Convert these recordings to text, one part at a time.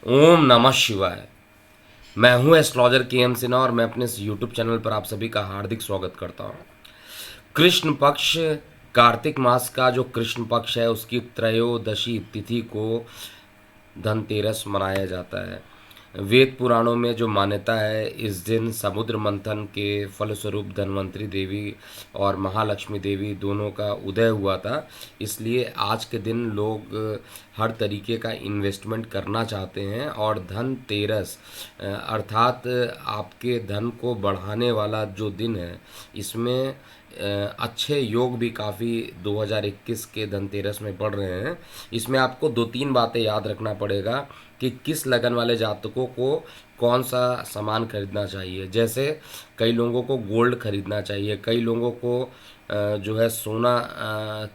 ओम नमः शिवाय। मैं हूं एस्ट्रोलॉजर के एम सिन्हा और मैं अपने इस यूट्यूब चैनल पर आप सभी का हार्दिक स्वागत करता हूं। कृष्ण पक्ष, कार्तिक मास का जो कृष्ण पक्ष है उसकी त्रयोदशी तिथि को धनतेरस मनाया जाता है। वेद पुराणों में जो मान्यता है, इस दिन समुद्र मंथन के फलस्वरूप धन्वंतरी देवी और महालक्ष्मी देवी दोनों का उदय हुआ था। इसलिए आज के दिन लोग हर तरीके का इन्वेस्टमेंट करना चाहते हैं और धनतेरस अर्थात आपके धन को बढ़ाने वाला जो दिन है, इसमें अच्छे योग भी काफ़ी 2021 के धनतेरस में पड़ रहे हैं। इसमें आपको दो तीन बातें याद रखना पड़ेगा कि किस लगन वाले जातकों को कौन सा सामान खरीदना चाहिए। जैसे कई लोगों को गोल्ड खरीदना चाहिए, कई लोगों को जो है सोना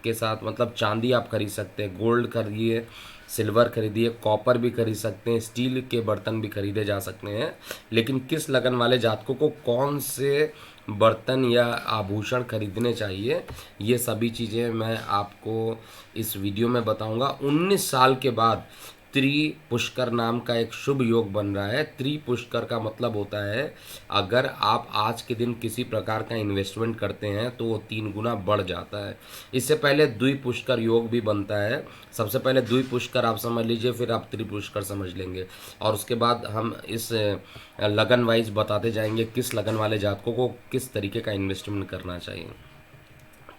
के साथ मतलब चांदी आप खरीद सकते हैं, गोल्ड खरीदिए, सिल्वर खरीदिए, कॉपर भी खरीद सकते हैं, स्टील के बर्तन भी खरीदे जा सकते हैं। लेकिन किस लगन वाले जातकों को कौन से बर्तन या आभूषण खरीदने चाहिए, ये सभी चीज़ें मैं आपको इस वीडियो में बताऊंगा। 19 साल के बाद त्रिपुष्कर नाम का एक शुभ योग बन रहा है। त्रिपुष्कर का मतलब होता है अगर आप आज के दिन किसी प्रकार का इन्वेस्टमेंट करते हैं तो वो 3 गुना बढ़ जाता है। इससे पहले द्विपुष्कर योग भी बनता है। सबसे पहले द्विपुष्कर आप समझ लीजिए, फिर आप त्रिपुष्कर समझ लेंगे और उसके बाद हम इस लगन वाइज बताते जाएंगे किस लगन वाले जातकों को किस तरीके का इन्वेस्टमेंट करना चाहिए।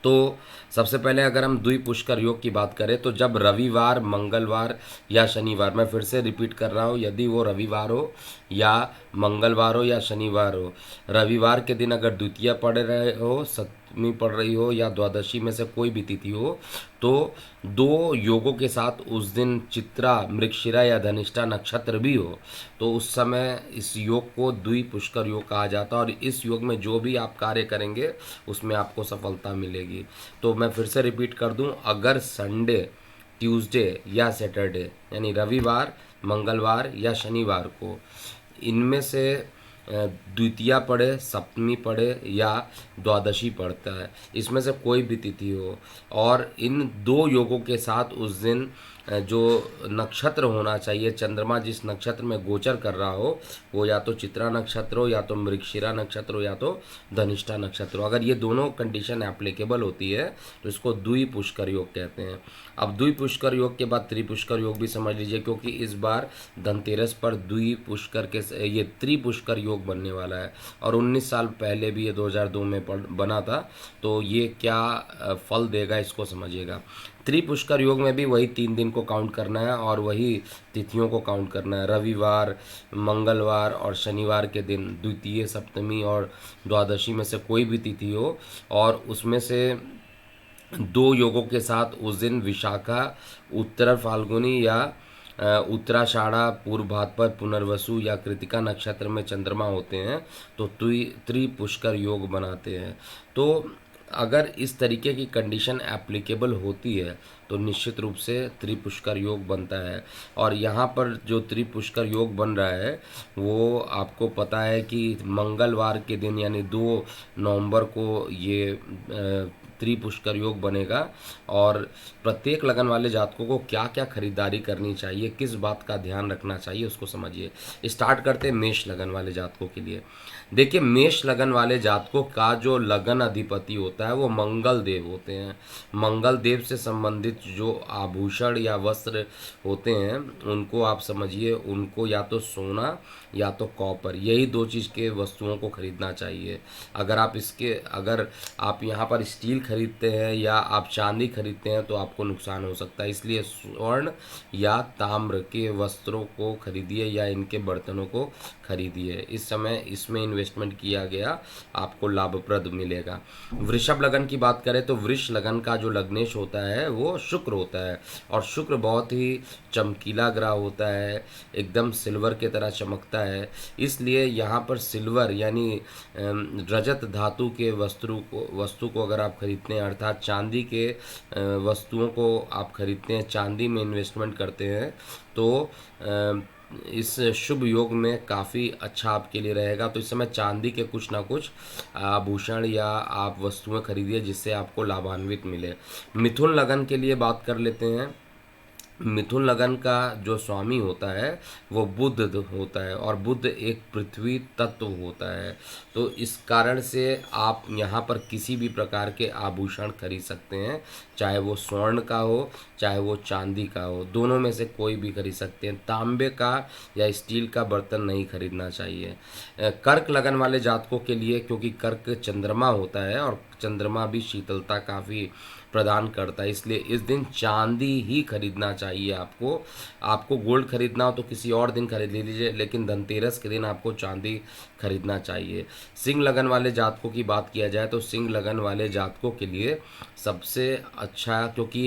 तो सबसे पहले अगर हम द्विपुष्कर योग की बात करें तो जब रविवार, मंगलवार या शनिवार, मैं फिर से रिपीट कर रहा हूँ, यदि वो रविवार हो या मंगलवार हो या शनिवार हो, रविवार के दिन अगर द्वितीया पड़ रहे हो, सप्तमी पड़ रही हो या द्वादशी में से कोई भी तिथि हो, तो दो योगों के साथ उस दिन चित्रा, मृगशिरा या धनिष्ठा नक्षत्र भी हो, तो उस समय इस योग को द्विपुष्कर योग कहा जाता है और इस योग में जो भी आप कार्य करेंगे उसमें आपको सफलता मिलेगी। तो मैं फिर से रिपीट कर दूं, अगर संडे, ट्यूसडे या सैटरडे यानी रविवार, मंगलवार या शनिवार को इनमें से द्वितीया पड़े, सप्तमी पड़े या द्वादशी पड़ता है, इसमें से कोई भी तिथि हो और इन दो योगों के साथ उस दिन जो नक्षत्र होना चाहिए, चंद्रमा जिस नक्षत्र में गोचर कर रहा हो, वो या तो चित्रा नक्षत्र हो या तो मृगशिरा नक्षत्र हो या तो धनिष्ठा नक्षत्र हो। अगर ये दोनों कंडीशन एप्लीकेबल होती है तो इसको द्विपुष्कर योग कहते हैं। अब द्विपुष्कर योग के बाद त्रिपुष्कर योग भी समझ लीजिए, क्योंकि इस बार धनतेरस पर द्विपुष्कर के ये त्रिपुष्कर योग बनने वाला है और 19 साल पहले भी ये 2002 में बना था। तो ये क्या फल देगा इसको समझिएगा। त्रिपुष्कर योग में भी वही 3 दिन को काउंट करना है और वही तिथियों को काउंट करना है। रविवार, मंगलवार और शनिवार के दिन द्वितीय, सप्तमी और द्वादशी में से कोई भी तिथि हो और उसमें से दो योगों के साथ उस दिन विशाखा, उत्तर फाल्गुनी या उत्तराषाढ़ा, पूर्व भाद्रपद, पुनर्वसु या कृतिका नक्षत्र में चंद्रमा होते हैं तो त्रिपुष्कर योग बनाते हैं। तो अगर इस तरीके की कंडीशन एप्लीकेबल होती है तो निश्चित रूप से त्रिपुष्कर योग बनता है। और यहाँ पर जो त्रिपुष्कर योग बन रहा है वो आपको पता है कि मंगलवार के दिन यानी 2 नवंबर को ये त्रिपुष्कर योग बनेगा और प्रत्येक लगन वाले जातकों को क्या क्या खरीदारी करनी चाहिए, किस बात का ध्यान रखना चाहिए, उसको समझिए। स्टार्ट करते हैं मेष लगन वाले जातकों के लिए। देखिए, मेष लगन वाले जातकों का जो लगन अधिपति होता है वो मंगल देव होते हैं। मंगल देव से संबंधित जो आभूषण या वस्त्र होते हैं उनको आप समझिए, उनको या तो सोना या तो कॉपर, यही दो चीज़ के वस्तुओं को खरीदना चाहिए। अगर आप यहाँ पर स्टील खरीदते हैं या आप चांदी खरीदते हैं तो आपको नुकसान हो सकता है। इसलिए स्वर्ण या ताम्र के वस्त्रों को खरीदिए या इनके बर्तनों को खरीदिए। इस समय इसमें इन्वेस्टमेंट किया गया आपको लाभप्रद मिलेगा। वृषभ लगन की बात करें तो वृष लगन का जो लग्नेश होता है वो शुक्र होता है और शुक्र बहुत ही चमकीला ग्रह होता है, एकदम सिल्वर की तरह चमकता है। इसलिए यहाँ पर सिल्वर यानी रजत धातु के वस्तु को अगर आप खरीदते हैं, अर्थात चांदी के वस्तुओं को आप खरीदते हैं, चांदी में इन्वेस्टमेंट करते हैं, तो इस शुभ योग में काफ़ी अच्छा आपके लिए रहेगा। तो इस समय चांदी के कुछ ना कुछ आभूषण या आप वस्तुएं खरीदिए जिससे आपको लाभान्वित मिले। मिथुन लगन के लिए बात कर लेते हैं। मिथुन लगन का जो स्वामी होता है वो बुध होता है, और बुध एक पृथ्वी तत्व होता है। तो इस कारण से आप यहाँ पर किसी भी प्रकार के आभूषण खरीद सकते हैं, चाहे वो स्वर्ण का हो चाहे वो चांदी का हो, दोनों में से कोई भी खरीद सकते हैं। तांबे का या स्टील का बर्तन नहीं खरीदना चाहिए। कर्क लगन वाले जातकों के लिए, क्योंकि कर्क चंद्रमा होता है और चंद्रमा भी शीतलता काफ़ी प्रदान करता है, इसलिए इस दिन चांदी ही खरीदना चाहिए। आपको गोल्ड खरीदना हो तो किसी और दिन खरीद लीजिए, लेकिन धनतेरस के दिन आपको चांदी खरीदना चाहिए। सिंह लगन वाले जातकों की बात किया जाए तो सिंह लगन वाले जातकों के लिए सबसे अच्छा, क्योंकि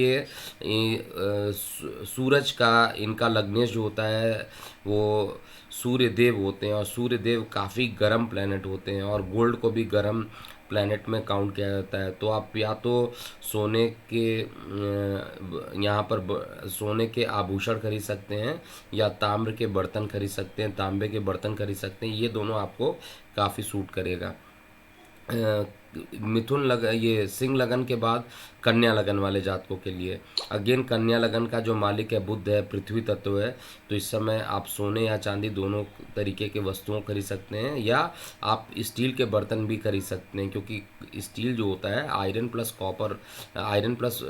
सूरज का इनका लग्नेश जो होता है वो सूर्य देव होते हैं, और सूर्य देव काफ़ी गर्म प्लेनेट होते हैं, और गोल्ड को भी गर्म प्लैनेट में काउंट किया जाता है। तो आप या तो सोने के यहाँ पर सोने के आभूषण खरीद सकते हैं, या ताम्र के बर्तन खरीद सकते हैं, तांबे के बर्तन खरीद सकते हैं। ये दोनों आपको काफ़ी सूट करेगा। मिथुन लगन, ये सिंह लगन के बाद कन्या लगन वाले जातकों के लिए, अगेन कन्या लगन का जो मालिक है बुध है, पृथ्वी तत्व है। तो इस समय आप सोने या चांदी दोनों तरीके के वस्तुओं खरीद सकते हैं, या आप स्टील के बर्तन भी खरीद सकते हैं, क्योंकि स्टील जो होता है iron plus copper, iron plus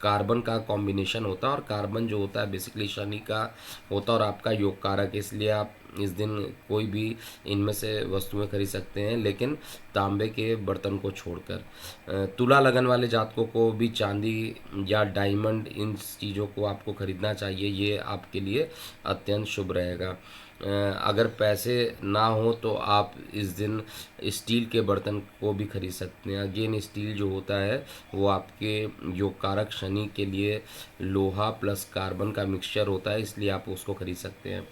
carbon का कॉम्बिनेशन होता है, और कार्बन जो होता है बेसिकली शनि का होता है और आपका योग कारक, इसलिए आप इस दिन कोई भी इनमें से वस्तुएं खरीद सकते हैं, लेकिन तांबे के बर्तन को छोड़कर। तुला लगन वाले जातकों को भी चांदी या डायमंड, इन चीज़ों को आपको खरीदना चाहिए, ये आपके लिए अत्यंत शुभ रहेगा। अगर पैसे ना हो तो आप इस दिन स्टील के बर्तन को भी खरीद सकते हैं। अगेन स्टील जो होता है वो आपके योग कारक शनि के लिए लोहा प्लस कार्बन का मिक्सचर होता है, इसलिए आप उसको खरीद सकते हैं।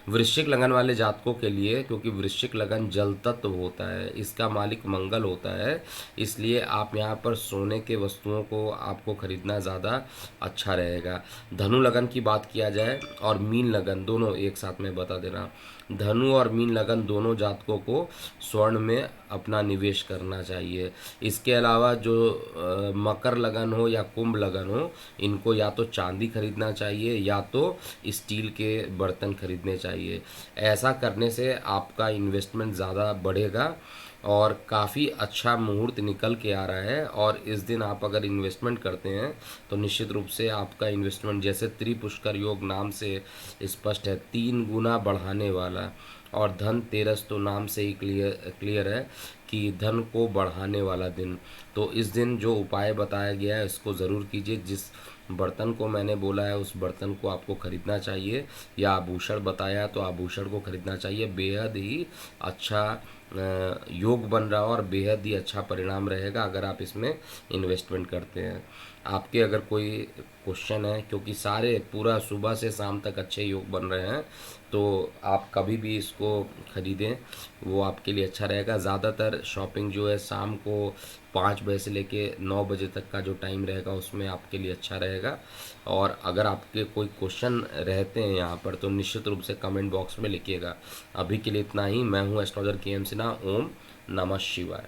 वृश्चिक लगन वाले जातकों के लिए, क्योंकि वृश्चिक लगन जल तत्व होता है, इसका मालिक मंगल होता है, इसलिए आप यहाँ पर सोने के वस्तुओं को आपको खरीदना ज़्यादा अच्छा रहेगा। धनु लगन की बात किया जाए और मीन लगन, दोनों एक साथ में बता दे रहा हूँ, धनु और मीन लगन दोनों जातकों को स्वर्ण में अपना निवेश करना चाहिए। इसके अलावा जो मकर लगन हो या कुंभ लगन हो, इनको या तो चांदी खरीदना चाहिए या तो स्टील के बर्तन खरीदने चाहिए। ऐसा करने से आपका इन्वेस्टमेंट ज़्यादा बढ़ेगा और काफ़ी अच्छा मुहूर्त निकल के आ रहा है। और इस दिन आप अगर इन्वेस्टमेंट करते हैं तो निश्चित रूप से आपका इन्वेस्टमेंट, जैसे त्रिपुष्कर योग नाम से स्पष्ट है, 3 गुना बढ़ाने वाला, और धन तेरस तो नाम से ही क्लियर है कि धन को बढ़ाने वाला दिन। तो इस दिन जो उपाय बताया गया है इसको ज़रूर कीजिए। जिस बर्तन को मैंने बोला है उस बर्तन को आपको खरीदना चाहिए, या आभूषण बताया तो आभूषण को खरीदना चाहिए। बेहद ही अच्छा योग बन रहा है और बेहद ही अच्छा परिणाम रहेगा अगर आप इसमें इन्वेस्टमेंट करते हैं। आपके अगर कोई क्वेश्चन है, क्योंकि सारे पूरा सुबह से शाम तक अच्छे योग बन रहे हैं, तो आप कभी भी इसको ख़रीदें, वो आपके लिए अच्छा रहेगा। ज़्यादातर शॉपिंग जो है शाम को 5 बजे से लेके 9 बजे तक का जो टाइम रहेगा उसमें आपके लिए अच्छा रहेगा। और अगर आपके कोई क्वेश्चन रहते हैं यहाँ पर तो निश्चित रूप से कमेंट बॉक्स में लिखिएगा। अभी के लिए इतना ही। मैं हूँ एस्ट्रोलॉजर KM सिन्हा। ओम नमः शिवाय।